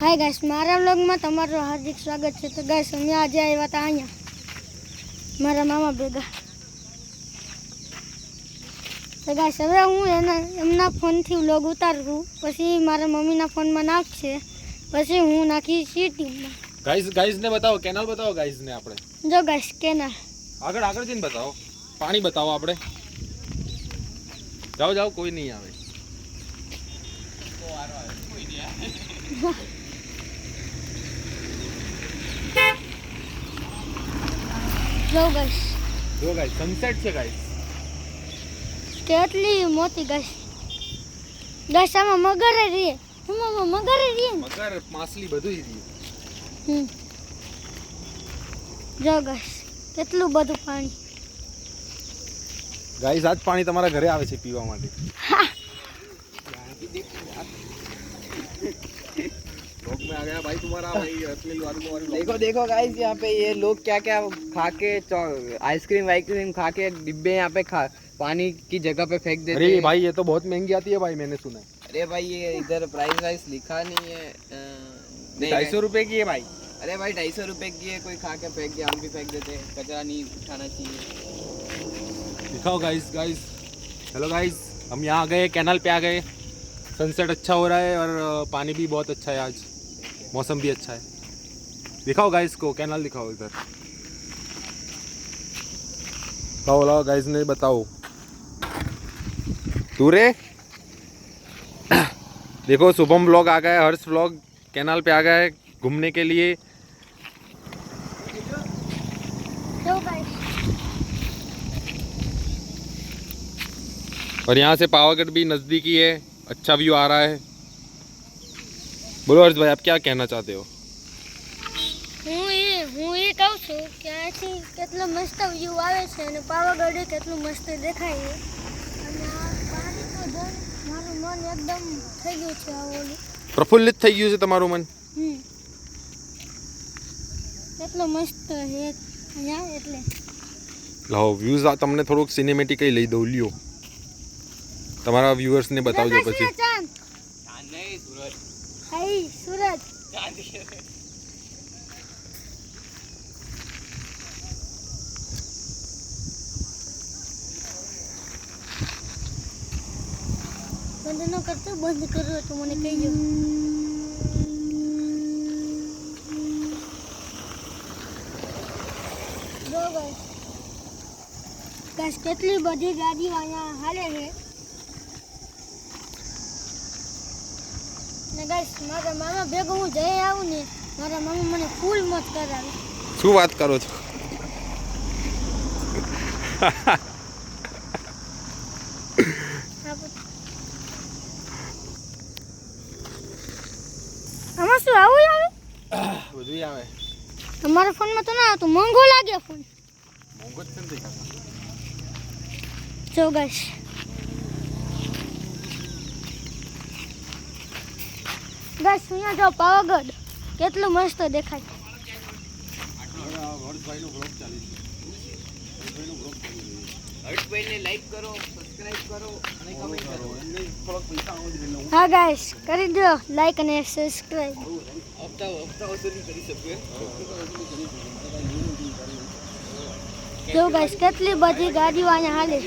Hi guys, मारा vlog में तमारो हार्दिक स्वागत है। तो गाइस अमे आज आव्या था अहींया मारा मामा भेगा। तो गाइस हवे हूँ एमना फोन थी व्लॉग उतारू, पछी मारा मम्मीना फोन में नाखशे, पछी हूँ नाखीश यूट्यूब में। गाइस ने बताओ, केनाल बताओ गाइस ने आपणे। जो गाइस केनाल આગળ આગળ જઈને बताओ, पानी बताओ आपणे। जाओ जाओ, कोई नहीं आवे। कोई नहीं आवे। जो गाइस सनसेट છે गाइस। કેટલી મોટી ગાઈસ। ગાઈસ આમાં મગર રહે, આમાં મગર રહે, મગર માછલી બધું જ રહે। જો ગાઈસ કેટલું બધું પાણી। गाइस आज पानी તમારા ઘરે આવે છે પીવા માટે। लोग में आ गया भाई तुम्हारा भाई असली वाली। देखो देखो गाइस, यहाँ पे ये लोग क्या क्या खा के आइसक्रीम वाइसक्रीम खा के डिब्बे यहाँ पे पानी की जगह पे फेंक देते हैं। अरे भाई ये तो बहुत महंगी आती है भाई, मैंने सुना है। अरे भाई ये इधर प्राइस वाइस लिखा नहीं है। 250 रुपए की है भाई। अरे भाई 250 रुपए की है, कोई खा के फेंक दिया, हम भी फेंक देते हैं। कचरा नहीं उठाना चाहिए। दिखाओ गाइस। हेलो गाइस, हम यहाँ आ गए, कैनाल पे आ गए। सनसेट अच्छा हो रहा है और पानी भी बहुत अच्छा है, आज मौसम भी अच्छा है। दिखाओ गाइस को, कैनाल दिखाओ इधर। लाओ गाइस ने बताओ। दूरे देखो, शुभम व्लॉग आ गया है, हर्ष व्लॉग कैनाल पे आ गया है घूमने के लिए। और यहाँ से पावागढ़ भी नज़दीकी है, अच्छा व्यू आ रहा है। बोलो हर्ष भाई, आप क्या कहना चाहते हो? હું એ કહું છું કે અહીંથી કેટલો મસ્ત વ્યૂ આવે છે અને પાવાગઢ કેટલું મસ્ત દેખાય છે અને આ પાણી તો જોઈને મારું મન એકદમ થઈ ગયું છે આ ઓલું પ્રફુલ્લિત થઈ ગયું છે તમારું મન? કેટલો મસ્ત છે અહીંયા એટલે લાવો વ્યૂઝ આ તમને થોડુંક સિનેમેટિક લઈ દઉં, લ્યો તમારા વ્યુઅર્સ ને બતાવજો પછી। नहीं सूरज, હાઈ સુરજ बंद न करते, बंद करो तो मैंने कही गाइस કેટલી બધી ગાડીઓ અહીંયા હાલે છે ને ગાઈસ મારા મામા ભેગો હું જઈ આવું ને મારા મામા મને ફૂલ મોજ કરાવે। શું વાત કરો છો? આમાં શું આવું આવે? બધું આવે। તમારા ફોનમાં તો ના આવતું, મોંઘો લાગે ફોન। મોંઘો જ છે ને દેખાતા। જો ગાઈસ અહીંયા જો પાવાગઢ કેટલું મસ્ત દેખાય। હર્ષભાઈનો વ્લોગ ચાલે છે। हर्षભાઈને लाइक करो, सब्सक्राइब करो અને કમેન્ટ કરો। થોડોક પૈસા આવું જ લઈને હા ગાઈસ કરી દો લાઈક અને સબસ્ક્રાઇબ। હપ્તા વસૂલી કરી શકીએ। જો ગાઈસ કેટલી બધી ગાડીઓ અહીંયા હાલે।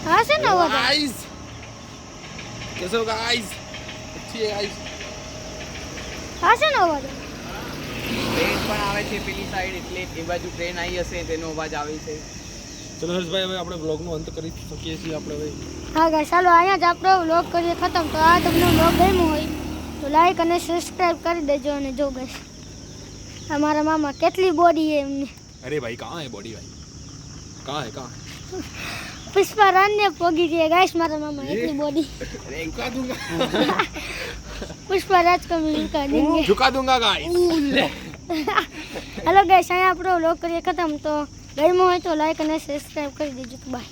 હા છે ને અવાજ? गाइस कैसे हो गाइस? अच्छी है गाइस। હા છે ને અવાજ? ટ્રેન પણ આવે છે પેલી સાઈડ, એટલે એ બાજુ ટ્રેન આવી હશે તેનો અવાજ આવે છે। ચલો હર્ષભાઈ, હવે આપણે બ્લોગનો અંત કરી શકીએ છીએ આપણે હવે। હા ગાઈસ ચાલો અહીંયા જ આપણો વ્લોગ કરીએ ખતમ। તો આ તમને વ્લોગ ગમ્યો હોય તો લાઈક અને સબસ્ક્રાઇબ કરી દેજો। અને જો ગાઈસ અમારા મામા કેટલી બોડી છે એમની। अरे भाई कहाँ है बॉडी भाई? कहाँ है? पुष्पा रान ने पोगी थी गाइस मारा मामा इतनी बॉडी। अरे झुका दूंगा। पुष्पा राज को भी झुका देंगे। झुका दूंगा गाइस। हेलो गाइस, यहाँ આપણો વ્લોગ કરીએ ખતમ। તો ગમ્યો હોય તો લાઈક અને સબસ્ક્રાઇબ કરી દેજો। બાય।